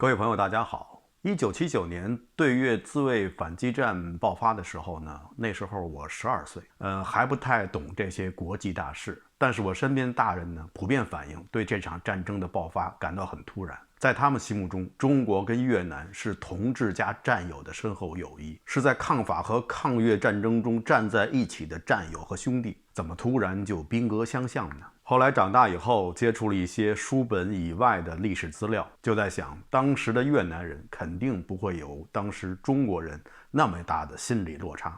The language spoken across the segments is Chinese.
各位朋友，大家好。1979年对越自卫反击战爆发的时候呢，那时候我12岁，还不太懂这些国际大事。但是我身边大人呢，普遍反映对这场战争的爆发感到很突然。在他们心目中，中国跟越南是同志加战友的深厚友谊，是在抗法和抗越战争中站在一起的战友和兄弟，怎么突然就兵戈相向呢？后来长大以后，接触了一些书本以外的历史资料，就在想，当时的越南人肯定不会有当时中国人那么大的心理落差。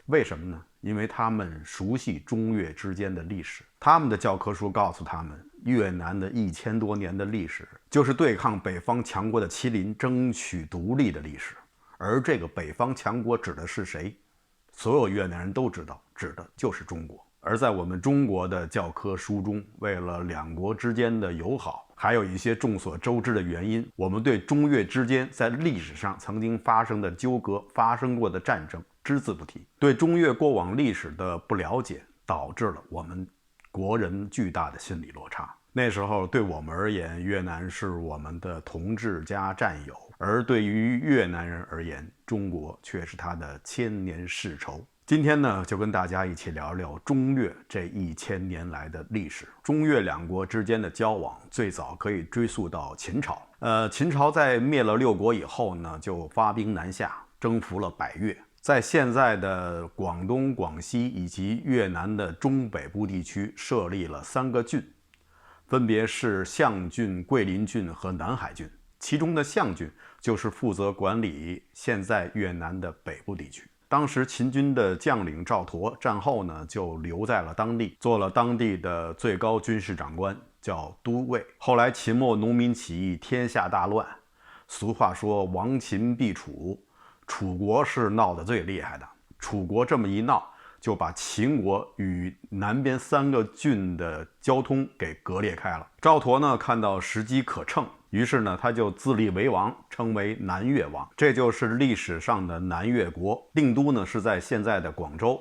为什么呢？因为他们熟悉中越之间的历史，他们的教科书告诉他们，越南的1000多年的历史就是对抗北方强国的麒麟争取独立的历史。而这个北方强国指的是谁？所有越南人都知道，指的就是中国。而在我们中国的教科书中，为了两国之间的友好，还有一些众所周知的原因，我们对中越之间在历史上曾经发生的纠葛、发生过的战争只字不提。对中越过往历史的不了解，导致了我们国人巨大的心理落差。那时候对我们而言，越南是我们的同志加战友，而对于越南人而言，中国却是他的千年世仇。今天呢，就跟大家一起聊聊中越这1000年来的历史。中越两国之间的交往最早可以追溯到秦朝。秦朝在灭了6国以后呢，就发兵南下，征服了百越，在现在的广东、广西以及越南的中北部地区设立了3个郡，分别是象郡、桂林郡和南海郡。其中的象郡就是负责管理现在越南的北部地区。当时秦军的将领赵佗战后呢，就留在了当地，做了当地的最高军事长官，叫都尉。后来秦末农民起义，天下大乱，俗话说亡秦必楚，楚国是闹得最厉害的。楚国这么一闹，就把秦国与南边3个郡的交通给割裂开了。赵佗呢，看到时机可乘，于是呢，他就自立为王，称为南越王，这就是历史上的南越国。定都呢是在现在的广州，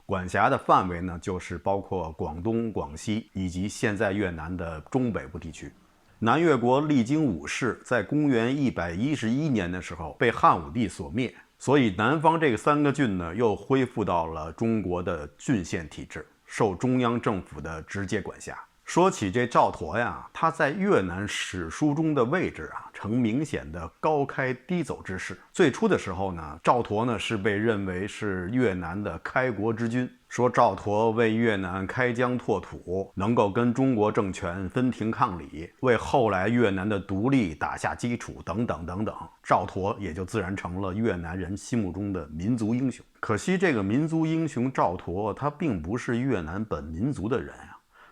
管辖的范围呢就是包括广东、广西以及现在越南的中北部地区。南越国历经5世，在公元111年的时候被汉武帝所灭，所以南方这个3个郡呢又恢复到了中国的郡县体制，受中央政府的直接管辖。说起这赵佗呀，他在越南史书中的位置呈明显的高开低走之势。最初的时候呢，赵佗呢是被认为是越南的开国之君，说赵佗为越南开疆拓土，能够跟中国政权分庭抗礼，为后来越南的独立打下基础等等等等。赵佗也就自然成了越南人心目中的民族英雄。可惜这个民族英雄赵佗，他并不是越南本民族的人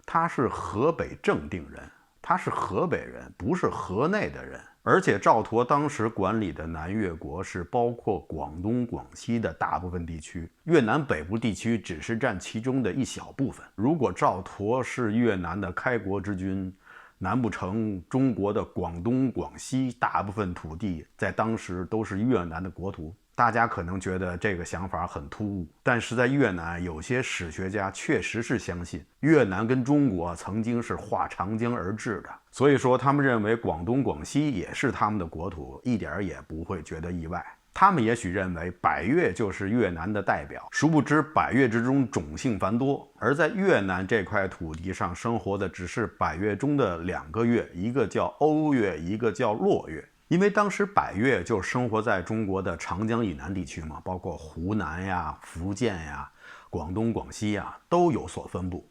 他是河北正定人，他是河北人，不是河内的人。而且赵佗当时管理的南越国是包括广东、广西的大部分地区，越南北部地区只是占其中的一小部分。如果赵佗是越南的开国之君，难不成中国的广东、广西大部分土地在当时都是越南的国土？大家可能觉得这个想法很突兀，但是在越南有些史学家确实是相信越南跟中国曾经是划长江而治的，所以说他们认为广东、广西也是他们的国土，一点也不会觉得意外。他们也许认为百越就是越南的代表，殊不知百越之中种姓繁多，而在越南这块土地上生活的只是百越中的2个越，一个叫瓯越，一个叫洛越。因为当时百越就生活在中国的长江以南地区嘛，包括湖南呀、福建呀、广东、广西呀都有所分布。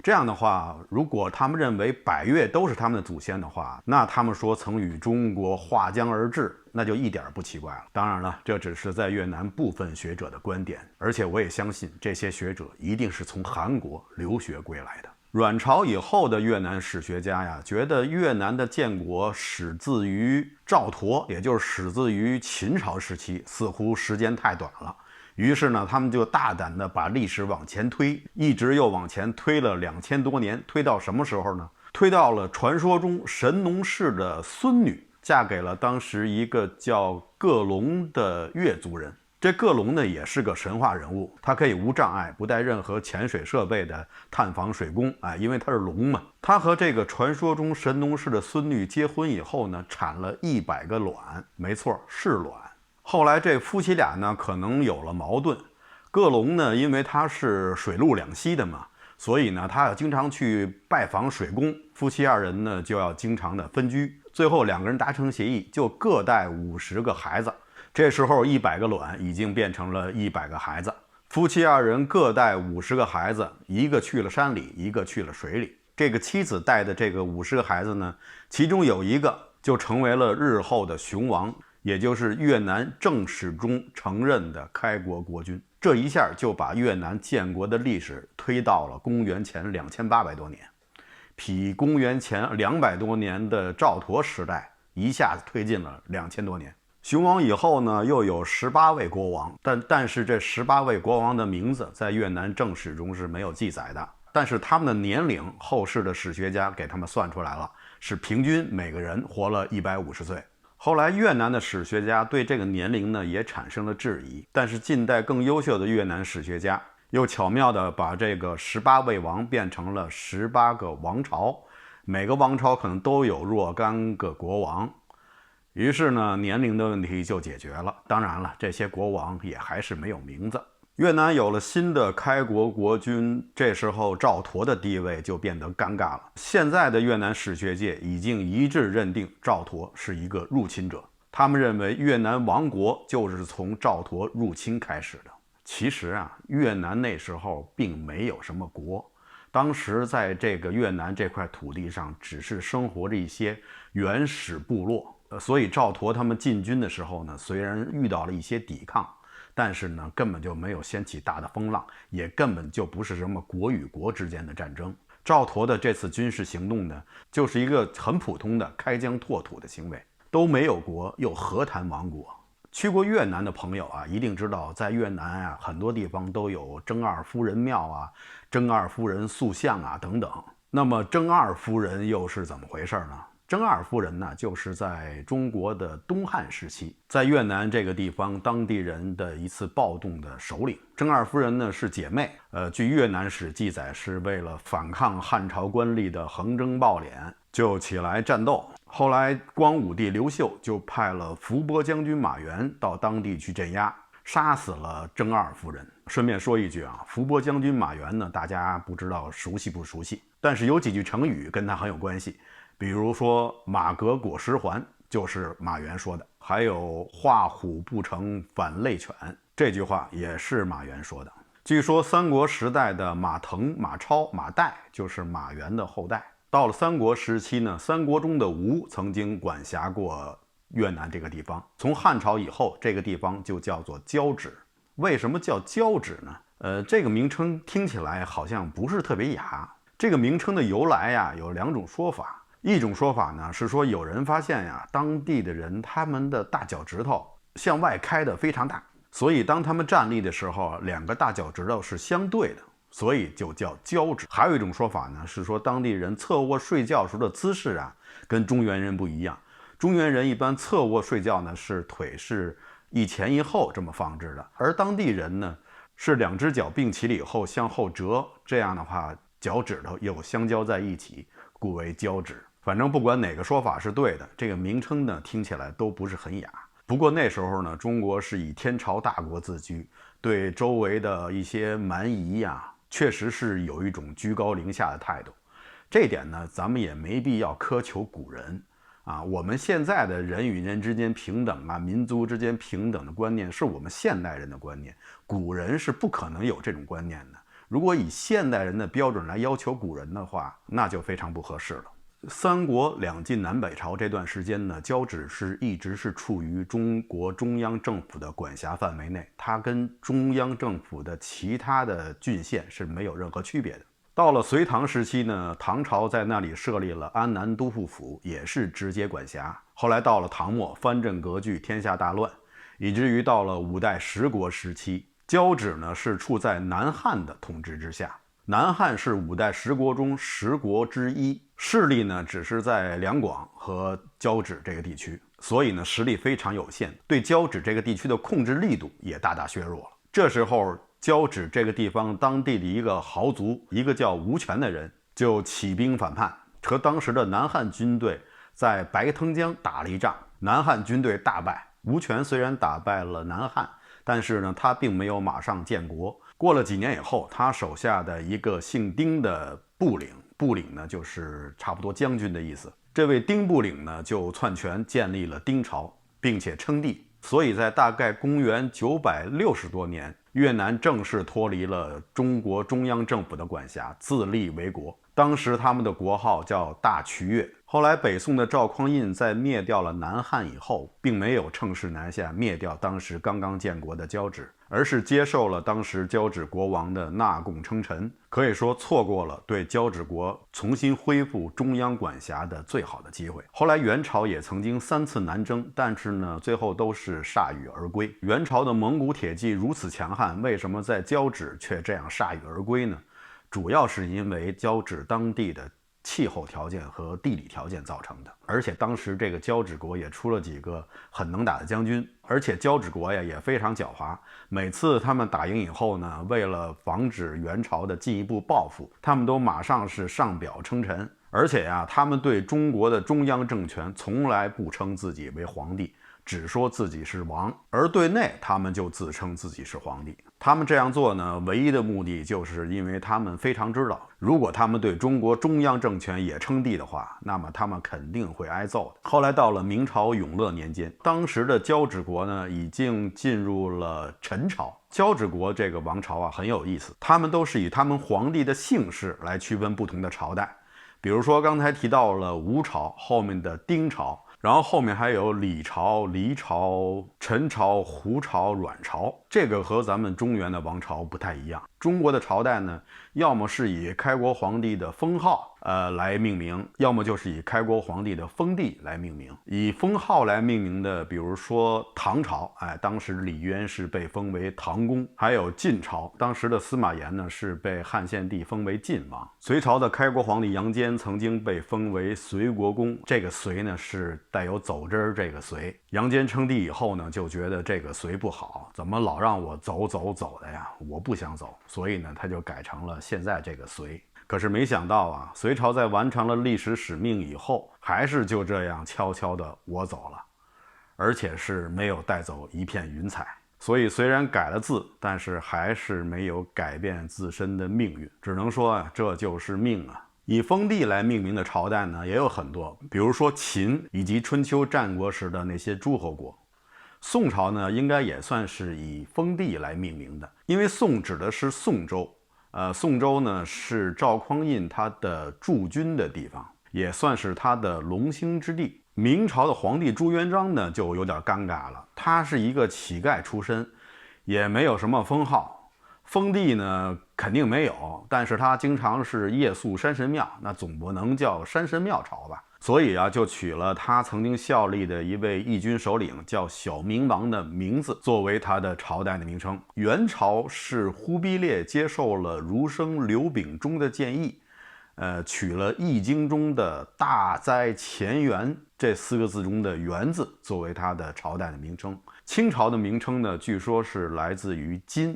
这样的话，如果他们认为百越都是他们的祖先的话，那他们说曾与中国划江而治，那就一点不奇怪了。当然了，这只是在越南部分学者的观点，而且我也相信这些学者一定是从韩国留学归来的。阮朝以后的越南史学家觉得越南的建国始自于赵佗，也就是始自于秦朝时期，似乎时间太短了。于是呢，他们就大胆地把历史往前推，一直又往前推了2000多年，推到什么时候呢？推到了传说中神农氏的孙女嫁给了当时一个叫各龙的越族人。这各龙呢也是个神话人物，他可以无障碍、不带任何潜水设备的探访水宫，因为他是龙嘛。他和这个传说中神农氏的孙女结婚以后呢，产了100个卵，没错，是卵。后来这夫妻俩呢可能有了矛盾，各龙呢因为他是水陆两栖的嘛，所以呢他要经常去拜访水宫，夫妻2人呢就要经常的分居。最后2个人达成协议，就各带50个孩子。这时候100个卵已经变成了100个孩子，夫妻2人各带50个孩子，一个去了山里，一个去了水里。这个妻子带的这个50个孩子呢，其中有一个就成为了日后的雄王，也就是越南正史中承认的开国国君。这一下就把越南建国的历史推到了公元前2800多年，比公元前200多年的赵佗时代一下子推进了2000多年。雄王以后呢，又有18位国王，但是这18位国王的名字在越南正史中是没有记载的，但是他们的年龄，后世的史学家给他们算出来了，是平均每个人活了150岁。后来越南的史学家对这个年龄呢也产生了质疑，但是近代更优秀的越南史学家又巧妙地把这个18位王变成了18个王朝，每个王朝可能都有若干个国王。于是呢，年龄的问题就解决了。当然了，这些国王也还是没有名字。越南有了新的开国国君，这时候赵佗的地位就变得尴尬了。现在的越南史学界已经一致认定赵佗是一个入侵者，他们认为越南亡国就是从赵佗入侵开始的。其实越南那时候并没有什么国，当时在这个越南这块土地上只是生活着一些原始部落。所以赵佗他们进军的时候呢，虽然遇到了一些抵抗，但是呢根本就没有掀起大的风浪，也根本就不是什么国与国之间的战争。赵佗的这次军事行动呢，就是一个很普通的开疆拓土的行为，都没有国，又何谈亡国？去过越南的朋友一定知道，在越南很多地方都有征二夫人庙征二夫人塑像等等。那么征二夫人又是怎么回事呢？征二夫人呢，就是在中国的东汉时期，在越南这个地方当地人的一次暴动的首领。征二夫人呢是姐妹，据越南史记载，是为了反抗汉朝官吏的横征暴敛，就起来战斗。后来光武帝刘秀就派了伏波将军马援到当地去镇压，杀死了征二夫人。顺便说一句伏波将军马援呢，大家不知道熟悉不熟悉，但是有几句成语跟他很有关系。比如说马革裹尸还，就是马援说的，还有画虎不成反类犬，这句话也是马援说的。据说三国时代的马腾、马超、马岱就是马援的后代。到了三国时期呢，三国中的吴曾经管辖过越南这个地方，从汉朝以后，这个地方就叫做交趾。为什么叫交趾呢？这个名称听起来好像不是特别雅。这个名称的由来有2种说法。一种说法呢是说，有人发现当地的人他们的大脚趾头向外开的非常大，所以当他们站立的时候，2个大脚趾头是相对的，所以就叫交趾。还有一种说法呢是说，当地人侧卧睡觉时的姿势跟中原人不一样。中原人一般侧卧睡觉呢是腿是一前一后这么放置的，而当地人呢是2只脚并齐了以后向后折，这样的话脚趾头又相交在一起，故为交趾。反正不管哪个说法是对的，这个名称呢听起来都不是很雅。不过那时候呢，中国是以天朝大国自居，对周围的一些蛮夷确实是有一种居高临下的态度。这点呢，咱们也没必要苛求古人我们现在的人与人之间平等民族之间平等的观念是我们现代人的观念，古人是不可能有这种观念的。如果以现代人的标准来要求古人的话，那就非常不合适了。三国两晋南北朝这段时间呢，交趾一直是处于中国中央政府的管辖范围内，它跟中央政府的其他的郡县是没有任何区别的。到了隋唐时期呢，唐朝在那里设立了安南都护府，也是直接管辖。后来到了唐末，藩镇割据，天下大乱，以至于到了5代十国时期，交趾呢是处在南汉的统治之下。南汉是5代十国中10国之一，势力呢只是在两广和交趾这个地区。所以呢实力非常有限，对交趾这个地区的控制力度也大大削弱了。这时候交趾这个地方当地的一个豪族，一个叫吴权的人，就起兵反叛，和当时的南汉军队在白腾江打了一仗，南汉军队大败。吴权虽然打败了南汉，但是呢他并没有马上建国。过了几年以后，他手下的一个姓丁的部领，部领呢就是差不多将军的意思，这位丁部领呢就篡权建立了丁朝，并且称帝。所以在大概公元960多年，越南正式脱离了中国中央政府的管辖，自立为国。当时他们的国号叫大瞿越。后来北宋的赵匡胤在灭掉了南汉以后，并没有乘势南下灭掉当时刚刚建国的交趾，而是接受了当时交趾国王的纳贡称臣，可以说错过了对交趾国重新恢复中央管辖的最好的机会。后来元朝也曾经3次南征，但是呢最后都是铩羽而归。元朝的蒙古铁骑如此强悍，为什么在交趾却这样铩羽而归呢？主要是因为交趾当地的气候条件和地理条件造成的，而且当时这个交趾国也出了几个很能打的将军，而且交趾国呀也非常狡猾，每次他们打赢以后呢，为了防止元朝的进一步报复，他们都马上是上表称臣，而且呀，他们对中国的中央政权从来不称自己为皇帝，只说自己是王，而对内他们就自称自己是皇帝。他们这样做呢，唯一的目的就是因为他们非常知道，如果他们对中国中央政权也称帝的话，那么他们肯定会挨揍的。后来到了明朝永乐年间，当时的交趾国呢已经进入了陈朝。交趾国这个王朝啊很有意思，他们都是以他们皇帝的姓氏来区分不同的朝代。比如说刚才提到了吴朝，后面的丁朝，然后后面还有李朝、黎朝、陈朝、胡朝、阮朝，这个和咱们中原的王朝不太一样。中国的朝代呢，要么是以开国皇帝的封号来命名，要么就是以开国皇帝的封地来命名。以封号来命名的，比如说唐朝，当时李渊是被封为唐公；还有晋朝，当时的司马炎呢是被汉献帝封为晋王。隋朝的开国皇帝杨坚曾经被封为隋国公，这个隋呢是带有走之这个隋。杨坚称帝以后呢，就觉得这个隋不好，怎么老让我走的呀？我不想走，所以呢，他就改成了现在这个隋。可是没想到啊，隋朝在完成了历史使命以后，还是就这样悄悄的我走了，而且是没有带走一片云彩。所以虽然改了字，但是还是没有改变自身的命运，只能说啊，这就是命啊。以封地来命名的朝代呢，也有很多，比如说秦以及春秋战国时的那些诸侯国。宋朝呢，应该也算是以封地来命名的，因为宋指的是宋州。宋州呢是赵匡胤他的驻军的地方，也算是他的龙兴之地。明朝的皇帝朱元璋呢就有点尴尬了，他是一个乞丐出身，也没有什么封号，封地呢肯定没有，但是他经常是夜宿山神庙，那总不能叫山神庙朝吧。所以啊，就取了他曾经效力的一位义军首领叫小明王的名字作为他的朝代的名称。元朝是忽必烈接受了儒生刘秉忠的建议，取了易经中的大灾乾元这4个字中的元字作为他的朝代的名称。清朝的名称呢，据说是来自于金，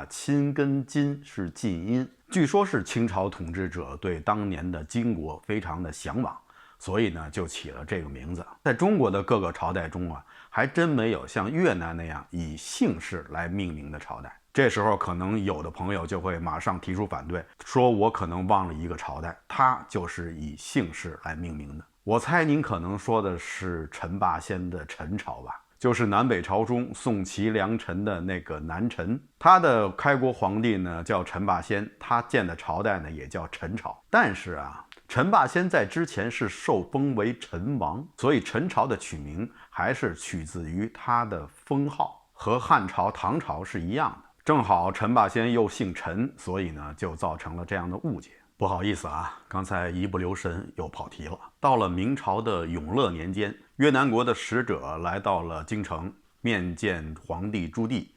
亲跟金是近音，据说是清朝统治者对当年的金国非常的向往，所以呢就起了这个名字。在中国的各个朝代中啊，还真没有像越南那样以姓氏来命名的朝代。这时候可能有的朋友就会马上提出反对，说我可能忘了一个朝代，它就是以姓氏来命名的。我猜您可能说的是陈霸先的陈朝吧，就是南北朝中宋齐梁陈的那个南陈。他的开国皇帝呢叫陈霸先，他建的朝代呢也叫陈朝。但是啊，陈霸先在之前是受封为陈王，所以陈朝的取名还是取自于他的封号，和汉朝、唐朝是一样的。正好陈霸先又姓陈，所以呢就造成了这样的误解。不好意思啊，刚才一不留神又跑题了。到了明朝的永乐年间，越南国的使者来到了京城，面见皇帝朱棣。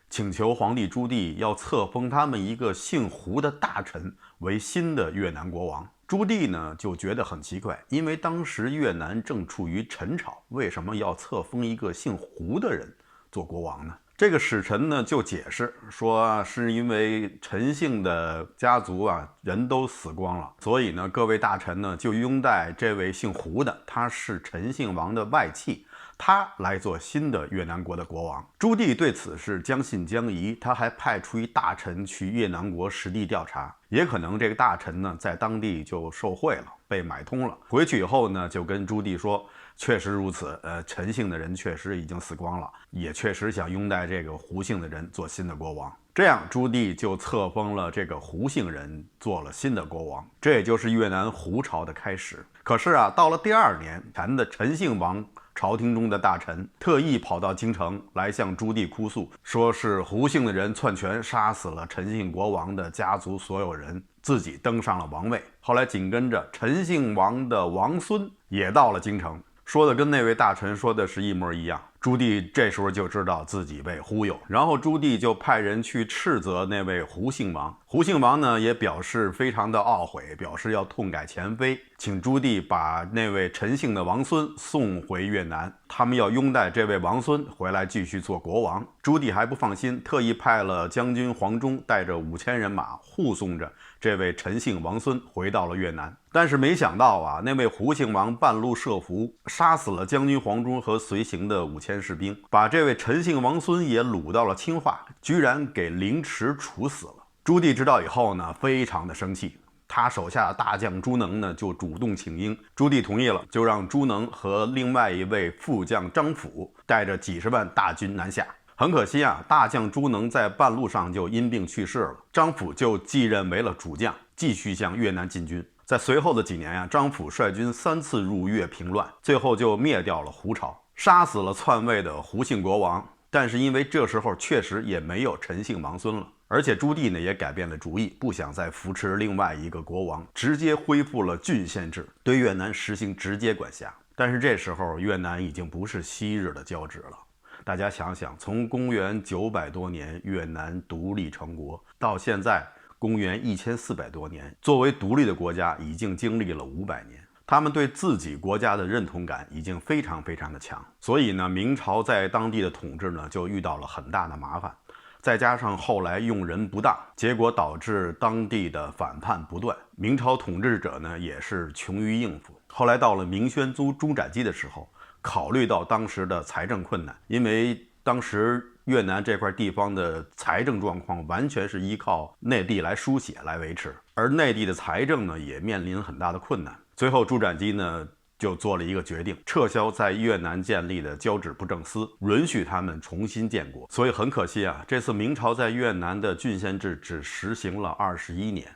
请求皇帝朱棣要册封他们一个姓胡的大臣为新的越南国王。朱棣呢就觉得很奇怪，因为当时越南正处于陈朝，为什么要册封一个姓胡的人做国王呢？这个使臣呢就解释说，是因为陈姓的家族啊人都死光了，所以呢各位大臣呢就拥戴这位姓胡的，他是陈姓王的外戚，他来做新的越南国的国王。朱棣对此是将信将疑，他还派出一大臣去越南国实地调查，也可能这个大臣呢在当地就受贿了，被买通了。回去以后呢就跟朱棣说，确实如此，陈姓的人确实已经死光了，也确实想拥戴这个胡姓的人做新的国王。这样朱棣就册封了这个胡姓人做了新的国王，这也就是越南胡朝的开始。可是啊，到了第2年，陈姓王朝廷中的大臣特意跑到京城来向朱棣哭诉，说是胡姓的人篡权，杀死了陈姓国王的家族所有人，自己登上了王位。后来紧跟着陈姓王的王孙也到了京城，说的跟那位大臣说的是一模一样。朱棣这时候就知道自己被忽悠，然后朱棣就派人去斥责那位胡姓王。胡姓王呢也表示非常的懊悔，表示要痛改前非，请朱棣把那位陈姓的王孙送回越南，他们要拥戴这位王孙回来继续做国王。朱棣还不放心，特意派了将军黄忠带着5000人马护送着这位陈姓王孙回到了越南。但是没想到啊，那位胡姓王半路设伏，杀死了将军黄忠和随行的5000士兵，把这位陈姓王孙也掳到了清化，居然给凌迟处死了。朱棣知道以后呢，非常的生气，他手下的大将朱能呢就主动请缨，朱棣同意了，就让朱能和另外一位副将张辅带着几十万大军南下。很可惜啊，大将朱能在半路上就因病去世了，张辅就继任为了主将，继续向越南进军。在随后的几年啊，张辅率军3次入越平乱，最后就灭掉了胡朝，杀死了篡位的胡姓国王。但是因为这时候确实也没有陈姓王孙了，而且朱棣呢也改变了主意，不想再扶持另外一个国王，直接恢复了郡县制，对越南实行直接管辖。但是这时候越南已经不是昔日的交趾了。大家想想，从公元900多年越南独立成国到现在公元1400多年，作为独立的国家已经经历了500年，他们对自己国家的认同感已经非常的强。所以呢，明朝在当地的统治呢就遇到了很大的麻烦，再加上后来用人不当，结果导致当地的反叛不断，明朝统治者呢也是穷于应付。后来到了明宣宗朱瞻基的时候，考虑到当时的财政困难，因为当时越南这块地方的财政状况完全是依靠内地来输血来维持，而内地的财政呢也面临很大的困难。最后朱瞻基呢就做了一个决定，撤销在越南建立的交趾布政司，允许他们重新建国。所以很可惜啊，这次明朝在越南的郡县制只实行了21年。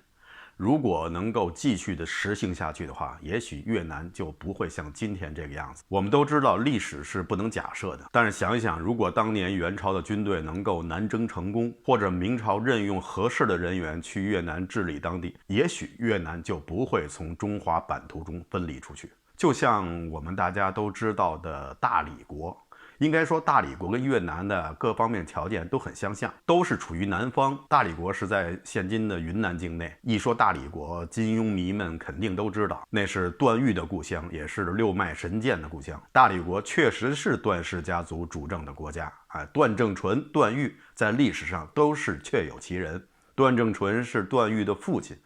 如果能够继续的实行下去的话，也许越南就不会像今天这个样子。我们都知道历史是不能假设的，但是想一想，如果当年元朝的军队能够南征成功，或者明朝任用合适的人员去越南治理当地，也许越南就不会从中华版图中分离出去。就像我们大家都知道的大理国，应该说大理国跟越南的各方面条件都很相像，都是处于南方。大理国是在现今的云南境内，一说大理国，金庸迷们肯定都知道，那是段誉的故乡，也是六脉神剑的故乡。大理国确实是段氏家族主政的国家，段正淳、段誉在历史上都是确有其人。段正淳是段誉的父亲，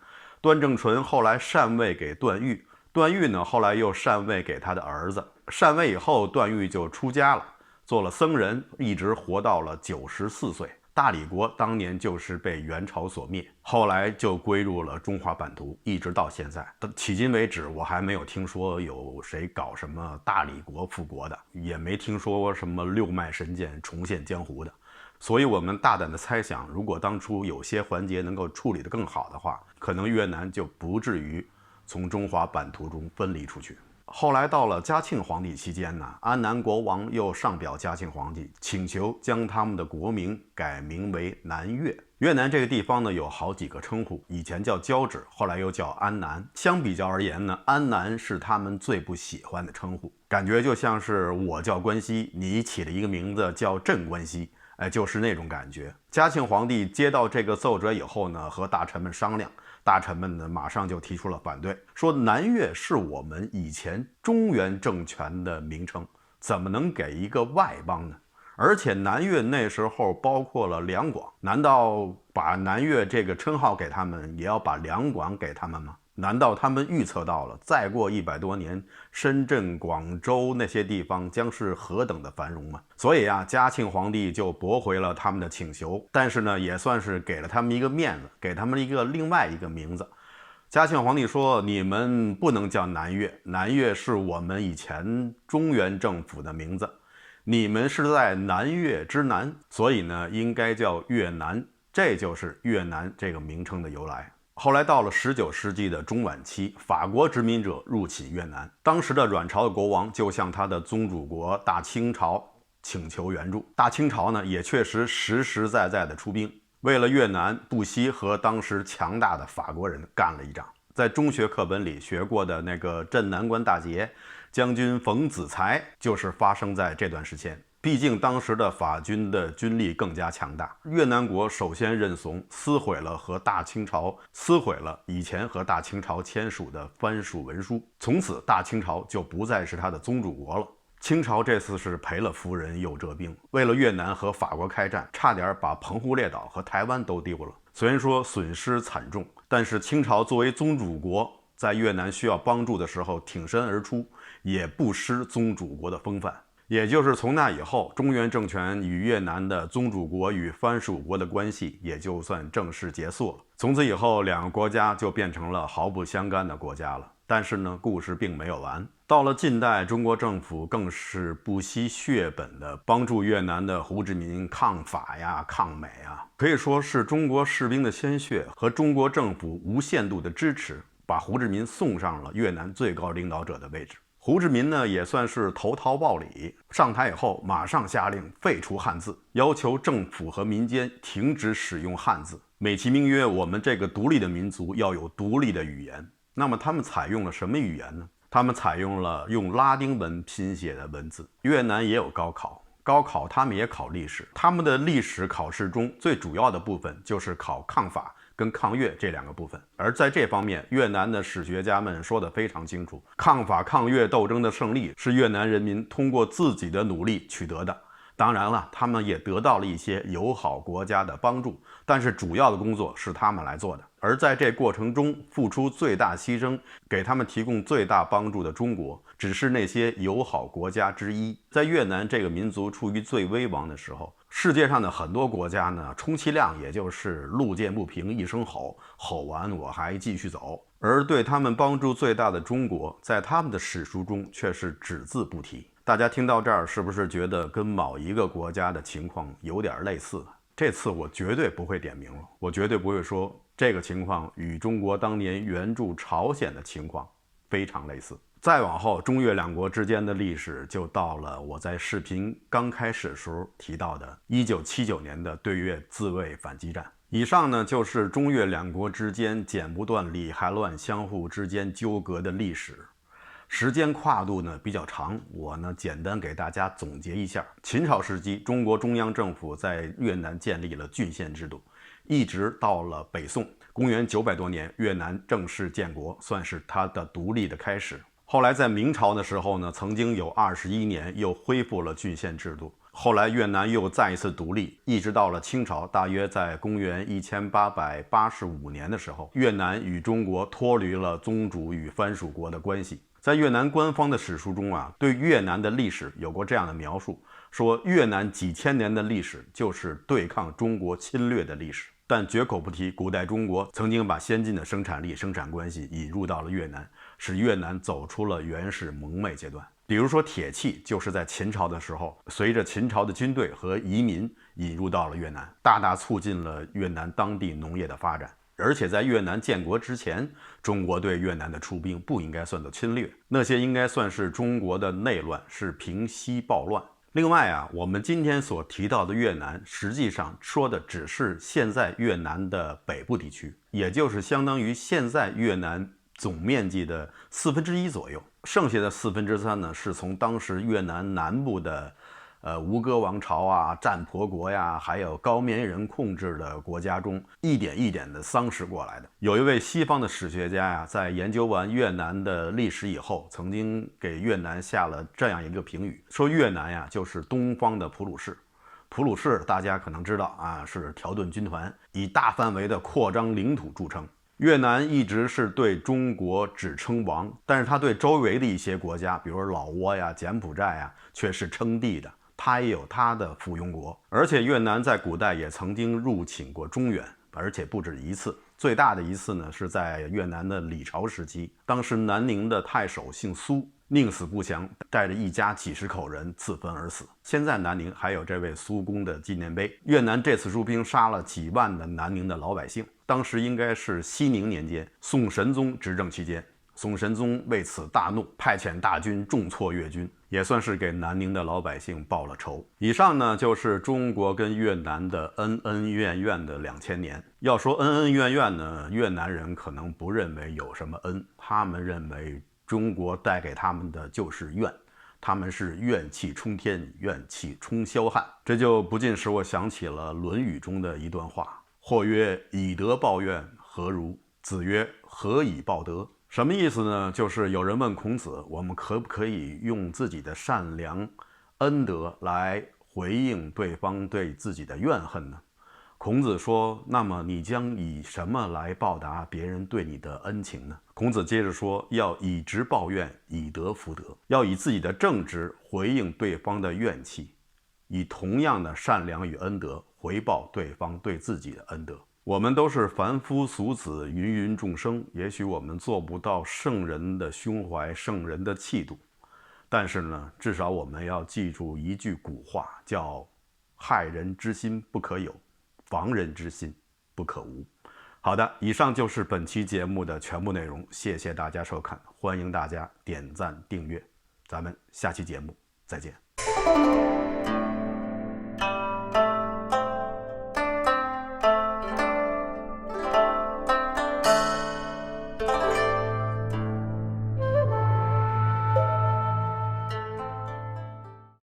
段正淳后来禅位给段誉，段誉呢后来又禅位给他的儿子。禅位以后，段誉就出家了，做了僧人，一直活到了94岁。大理国当年就是被元朝所灭，后来就归入了中华版图，一直到现在。迄今为止，我还没有听说有谁搞什么大理国复国的，也没听说什么六脉神剑重现江湖的。所以我们大胆的猜想，如果当初有些环节能够处理得更好的话，可能越南就不至于从中华版图中分离出去。后来到了嘉庆皇帝期间呢，安南国王又上表嘉庆皇帝，请求将他们的国名改名为南越。越南这个地方呢有好几个称呼，以前叫交趾，后来又叫安南。相比较而言呢，安南是他们最不喜欢的称呼，感觉就像是我叫关西，你起了一个名字叫镇关西，就是那种感觉。嘉庆皇帝接到这个奏折以后呢，和大臣们商量，大臣们呢马上就提出了反对，说南越是我们以前中原政权的名称，怎么能给一个外邦呢？而且南越那时候包括了两广，难道把南越这个称号给他们，也要把两广给他们吗？难道他们预测到了再过100多年，深圳、广州那些地方将是何等的繁荣吗？所以啊，嘉庆皇帝就驳回了他们的请求，但是呢，也算是给了他们一个面子，给他们另外一个名字。嘉庆皇帝说：“你们不能叫南越，南越是我们以前中原政府的名字，你们是在南越之南，所以呢，应该叫越南。这就是越南这个名称的由来。”后来到了19世纪的中晚期，法国殖民者入侵越南，当时的阮朝的国王就向他的宗主国大清朝请求援助。大清朝呢，也确实实实在在的出兵，为了越南不惜和当时强大的法国人干了一仗。在中学课本里学过的那个镇南关大捷，将军冯子材就是发生在这段时间。毕竟当时的法军的军力更加强大，越南国首先认怂，撕毁了以前和大清朝签署的藩属文书，从此大清朝就不再是他的宗主国了。清朝这次是赔了夫人又折兵，为了越南和法国开战，差点把澎湖列岛和台湾都丢了。虽然说损失惨重，但是清朝作为宗主国，在越南需要帮助的时候挺身而出，也不失宗主国的风范。也就是从那以后，中原政权与越南的宗主国与藩属国的关系也就算正式结束了。从此以后，两个国家就变成了毫不相干的国家了。但是呢，故事并没有完。到了近代，中国政府更是不惜血本的帮助越南的胡志民抗法呀、抗美啊，可以说是中国士兵的鲜血和中国政府无限度的支持，把胡志民送上了越南最高领导者的位置。胡志民呢，也算是投桃报李，上台以后马上下令废除汉字，要求政府和民间停止使用汉字，美其名曰我们这个独立的民族要有独立的语言。那么他们采用了什么语言呢？他们采用了用拉丁文拼写的文字。越南也有高考他们也考历史，他们的历史考试中最主要的部分就是考抗法跟抗越这两个部分。而在这方面，越南的史学家们说得非常清楚，抗法抗越斗争的胜利是越南人民通过自己的努力取得的。当然了，他们也得到了一些友好国家的帮助，但是主要的工作是他们来做的。而在这过程中付出最大牺牲，给他们提供最大帮助的中国，只是那些友好国家之一。在越南这个民族处于最危亡的时候，世界上的很多国家呢，充其量也就是路见不平一声吼，吼完我还继续走。而对他们帮助最大的中国，在他们的史书中却是只字不提。大家听到这儿，是不是觉得跟某一个国家的情况有点类似？这次我绝对不会点名了，我绝对不会说这个情况与中国当年援助朝鲜的情况非常类似。再往后，中越两国之间的历史就到了我在视频刚开始的时候提到的1979年的对越自卫反击战。以上呢，就是中越两国之间剪不断理还乱，相互之间纠葛的历史。时间跨度呢比较长，我呢简单给大家总结一下。秦朝时期，中国中央政府在越南建立了郡县制度，一直到了北宋，公元900多年，越南正式建国，算是它的独立的开始。后来在明朝的时候呢，曾经有21年又恢复了郡县制度。后来越南又再一次独立，一直到了清朝，大约在公元1885年的时候，越南与中国脱离了宗主与藩属国的关系。在越南官方的史书中啊，对越南的历史有过这样的描述，说越南几千年的历史就是对抗中国侵略的历史，但绝口不提古代中国曾经把先进的生产力、生产关系引入到了越南，使越南走出了原始蒙昧阶段。比如说铁器，就是在秦朝的时候，随着秦朝的军队和移民引入到了越南，大大促进了越南当地农业的发展。而且在越南建国之前，中国对越南的出兵不应该算作侵略，那些应该算是中国的内乱，是平息暴乱。另外啊，我们今天所提到的越南，实际上说的只是现在越南的北部地区，也就是相当于现在越南总面积的1/4左右。剩下的3/4呢，是从当时越南南部的吴哥王朝啊、占婆国呀，还有高棉人控制的国家中，一点一点的丧失过来的。有一位西方的史学家呀，在研究完越南的历史以后，曾经给越南下了这样一个评语，说越南呀就是东方的普鲁士。普鲁士大家可能知道啊，是条顿军团，以大范围的扩张领土著称。越南一直是对中国只称王，但是他对周围的一些国家，比如老挝呀、柬埔寨呀，却是称帝的。他也有他的附庸国，而且越南在古代也曾经入侵过中原，而且不止一次。最大的一次呢，是在越南的李朝时期，当时南宁的太守姓苏，宁死不降，带着一家几十口人自焚而死。现在南宁还有这位苏公的纪念碑。越南这次出兵杀了几万的南宁的老百姓，当时应该是熙宁年间，宋神宗执政期间。宋神宗为此大怒，派遣大军重挫越军，也算是给南宁的老百姓报了仇。以上呢，就是中国跟越南的恩恩怨怨的2000年。要说恩恩怨怨呢，越南人可能不认为有什么恩，他们认为中国带给他们的就是怨，他们是怨气冲天，怨气冲霄汉。这就不禁使我想起了《论语》中的一段话：或曰以德报怨，何如？子曰：何以报德？什么意思呢？就是有人问孔子，我们可不可以用自己的善良、恩德来回应对方对自己的怨恨呢？孔子说，那么你将以什么来报答别人对你的恩情呢？孔子接着说，要以直报怨，以德服德，要以自己的正直回应对方的怨气，以同样的善良与恩德回报对方对自己的恩德。我们都是凡夫俗子，芸芸众生，也许我们做不到圣人的胸怀、圣人的气度，但是呢，至少我们要记住一句古话，叫害人之心不可有，防人之心不可无。好的，以上就是本期节目的全部内容，谢谢大家收看，欢迎大家点赞订阅，咱们下期节目再见。